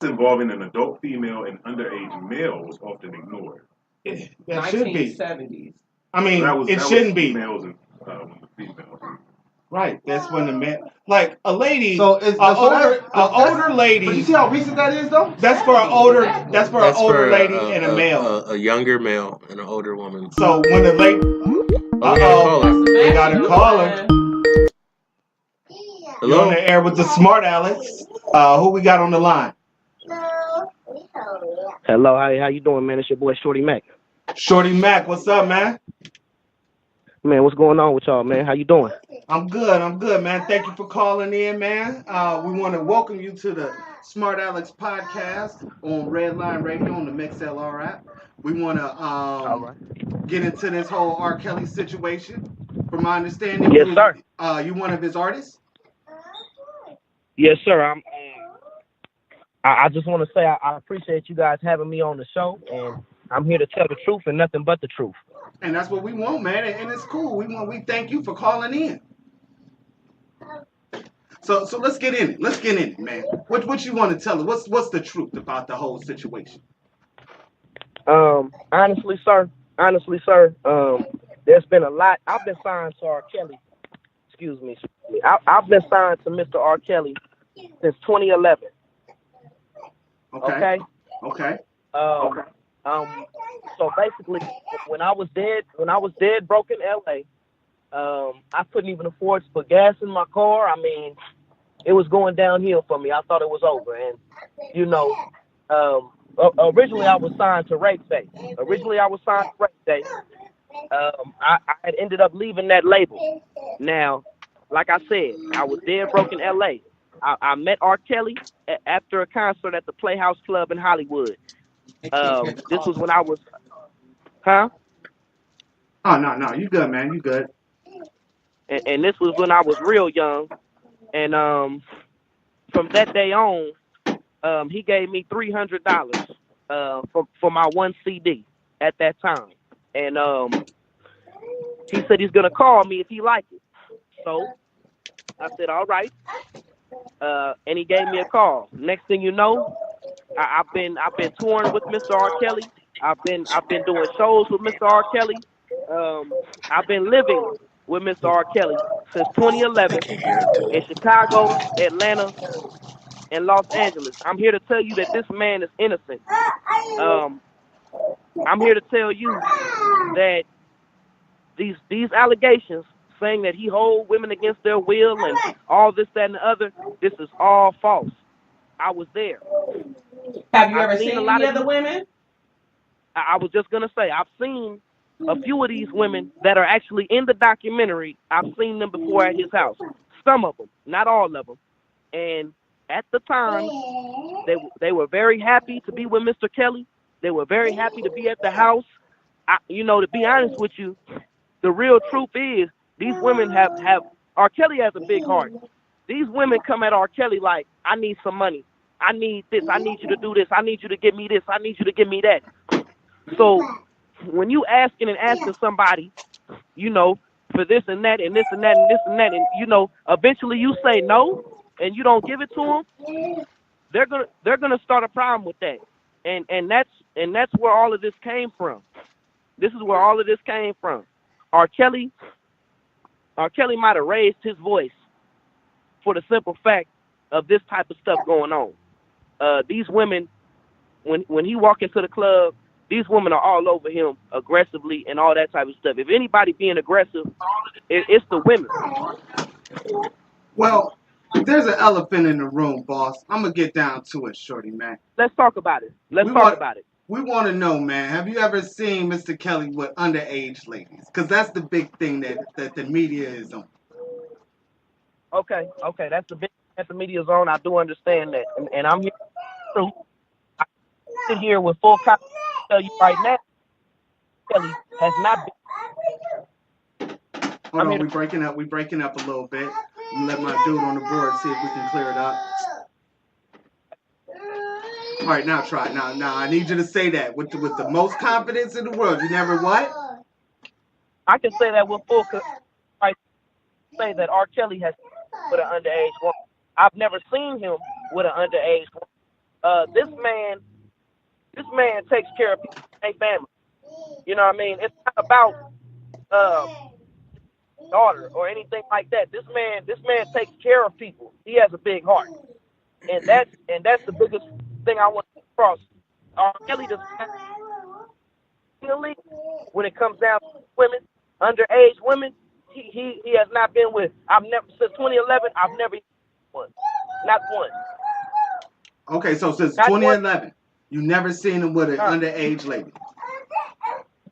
involving an adult female and underage male was often ignored. That should be. 1970s. I mean, it was shouldn't be. females and females. Right. That's when the man, like a lady, So it's older lady. But you see how recent that is, though. That's for an older lady and a male. A younger male and an older woman. So when the lady, we got a caller. Hello, on the air with the Smartalecs. Who we got on the line? Hello, how you doing, man? It's your boy Shawty Mack. Shorty Mack, what's up, man? Man, what's going on with y'all, man? How you doing? I'm good, man. Thank you for calling in, man. We want to welcome you to the Smartalecs Podcast on Red Line Radio on the MixLR app. We want to get into this whole R. Kelly situation. From my understanding, yes, sir. You one of his artists? Yes, sir. I just want to say I appreciate you guys having me on the show, and I'm here to tell the truth and nothing but the truth. And that's what we want, man. And it's cool. We thank you for calling in. So let's get in it. Man. What you want to tell us? What's the truth about the whole situation? Honestly, sir. There's been a lot. I've been signed to R. Kelly. Excuse me. I've been signed to Mr. R. Kelly since 2011. Okay. So basically, when I was dead broke in LA, I couldn't even afford to put gas in my car. I mean, it was going downhill for me. I thought it was over. And, originally I was signed to Rape Day. I had ended up leaving that label. Now, like I said, I was dead broke in LA. I met R. Kelly after a concert at the Playhouse Club in Hollywood. This was when I was, Oh, no, you good, man, you good. And this was when I was real young. And from that day on, he gave me $300 for my one CD at that time. And he said he's gonna call me if he liked it. So I said, all right. And he gave me a call. Next thing you know, I've been touring with Mr. R. Kelly. I've been doing shows with Mr. R. Kelly. I've been living with Mr. R. Kelly since 2011 in Chicago, Atlanta, and Los Angeles. I'm here to tell you that this man is innocent. I'm here to tell you that these allegations saying that he hold women against their will and all this, that, and the other, this is all false. I was there. Have you ever seen any of the women? I was just going to say, I've seen a few of these women that are actually in the documentary. I've seen them before at his house. Some of them, not all of them. And at the time, they were very happy to be with Mr. Kelly. They were very happy to be at the house. To be honest with you, the real truth is these women have R. Kelly has a big heart. These women come at R. Kelly like, I need some money. I need this. I need you to do this. I need you to give me this. I need you to give me that. So when you asking somebody, for this and that and this and that and this and that, and eventually you say no and you don't give it to them, they're gonna start a problem with that. And that's where all of this came from. This is where all of this came from. R. Kelly might have raised his voice for the simple fact of this type of stuff going on. These women, when he walk into the club, these women are all over him aggressively and all that type of stuff. If anybody being aggressive, it's the women. Well, there's an elephant in the room, boss. I'm going to get down to it, Shorty, man. Let's talk about it. We want to know, man, have you ever seen Mr. Kelly with underage ladies? Because that's the big thing that the media is on. Okay, that's the media's on. I do understand that. And I'm here to sit here with full confidence to tell you right now, Kelly has not been. Hold on, we're breaking up a little bit. Let my dude on the board see if we can clear it up. All right, now try it. Now I need you to say that with the most confidence in the world. You never what? I can say that with full I say that R. Kelly has with an underage woman. I've never seen him with an underage woman. This man takes care of people in their family. You know what I mean? It's not about uh, daughter or anything like that. This man takes care of people. He has a big heart, and that's the biggest thing I want to cross. Kelly does not in the league when it comes down to women, underage women. He has not been with. I've never since 2011. I've never one, not one. Okay, so since Not 2011, you never seen him with an underage lady.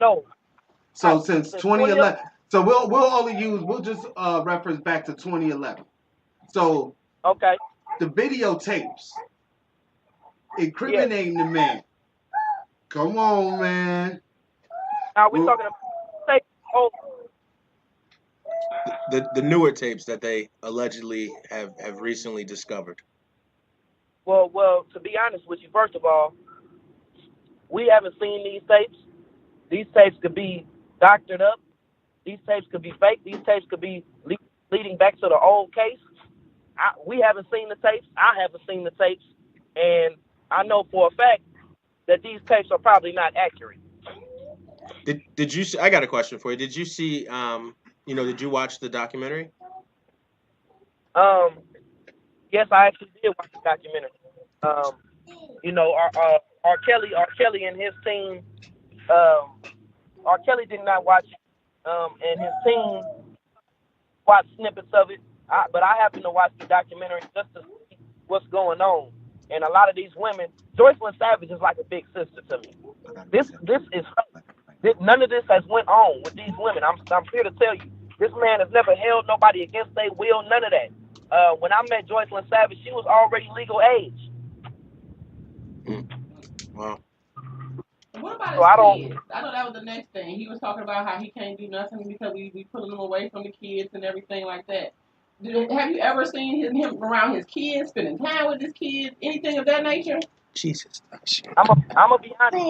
No. So since 2011, so we'll just reference back to 2011. So Okay. the videotapes incriminating the man. Come on, man. Now we're talking about The newer tapes that they allegedly have recently discovered. Well, to be honest with you, first of all, we haven't seen these tapes. These tapes could be doctored up. These tapes could be fake. These tapes could be leading back to the old case. We haven't seen the tapes. I haven't seen the tapes. And I know for a fact that these tapes are probably not accurate. Did you see, I got a question for you. Did you see, did you watch the documentary? Yes, I actually did watch the documentary. R. Kelly and his team, R. Kelly did not watch it, and his team watched snippets of it. But I happened to watch the documentary just to see what's going on. And a lot of these women, Joycelyn Savage is like a big sister to me. This is none of this has went on with these women. I'm here to tell you, this man has never held nobody against their will. None of that. When I met Joycelyn Savage, she was already legal age. Wow. What about his kids? I know that was the next thing. He was talking about how he can't do nothing because we pulling him away from the kids and everything like that. Have you ever seen him around his kids, spending time with his kids, anything of that nature? Jesus. I'm gonna be honest.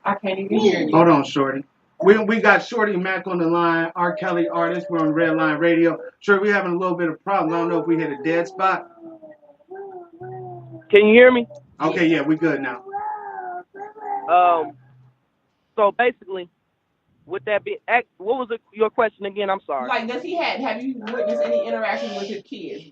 I can't even hear you. Hold on, Shorty. We got Shorty Mack on the line, R. Kelly artist. We're on Red Line Radio. Sure, we're having a little bit of problem. I don't know if we hit a dead spot. Can you hear me? Okay, yeah, we good now. So basically, with that being, what was your question again? I'm sorry. Like, have you witnessed any interaction with his kids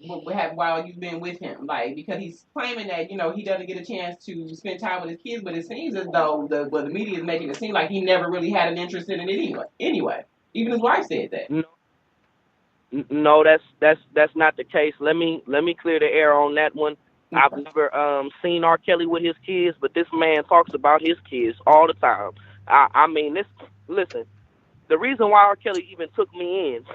while you've been with him? Like, because he's claiming that, he doesn't get a chance to spend time with his kids, but it seems as though the media is making it seem like he never really had an interest in it anyway. Even his wife said that. No, that's not the case. Let me clear the air on that one. I've never seen R. Kelly with his kids, but this man talks about his kids all the time. Listen, the reason why R. Kelly even took me in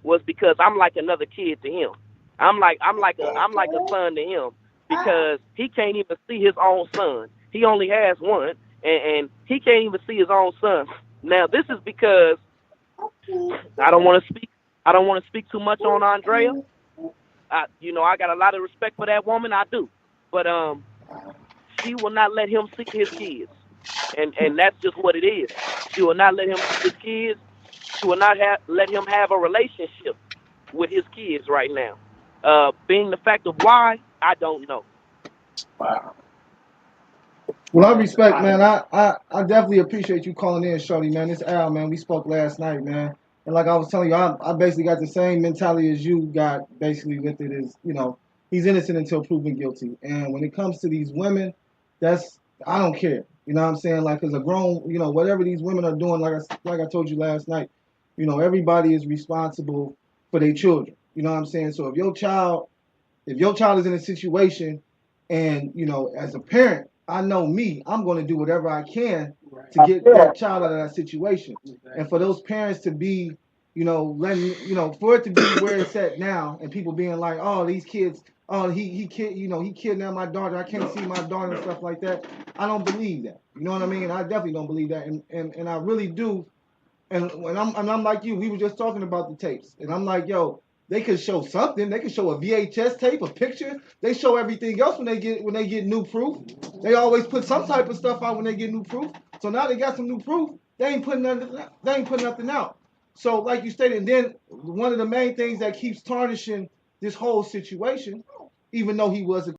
was because I'm like another kid to him. I'm like a son to him because he can't even see his own son. He only has one, and he can't even see his own son. Now, this is because I don't want to speak too much on Andrea. I got a lot of respect for that woman. I do, but she will not let him see his kids, and that's just what it is. She will not let him see his kids. She will not let him have a relationship with his kids right now. Being the fact of why, I don't know. Wow. Well, I respect, man. I definitely appreciate you calling in, Shawty, man. It's Al, man. We spoke last night, man. And like I was telling you, I basically got the same mentality as you got basically with it is, he's innocent until proven guilty. And when it comes to these women, I don't care. You know what I'm saying? Like, as a grown, whatever these women are doing, like I told you last night, everybody is responsible for their children. You know what I'm saying? So if your child is in a situation and, as a parent, I know me, I'm going to do whatever I can to get that child out of that situation. And for those parents to be, for it to be where it's at now and people being like, oh, these kids, he kidnapped my daughter. I can't see my daughter and stuff like that. I don't believe that. You know what I mean? I definitely don't believe that. And I really do. And I'm like you, we were just talking about the tapes. And I'm like, yo, they could show something. They could show a VHS tape, a picture. They show everything else when they get new proof. They always put some type of stuff out when they get new proof. So now they got some new proof. They ain't putting nothing out. So like you stated, and then one of the main things that keeps tarnishing this whole situation even though he was a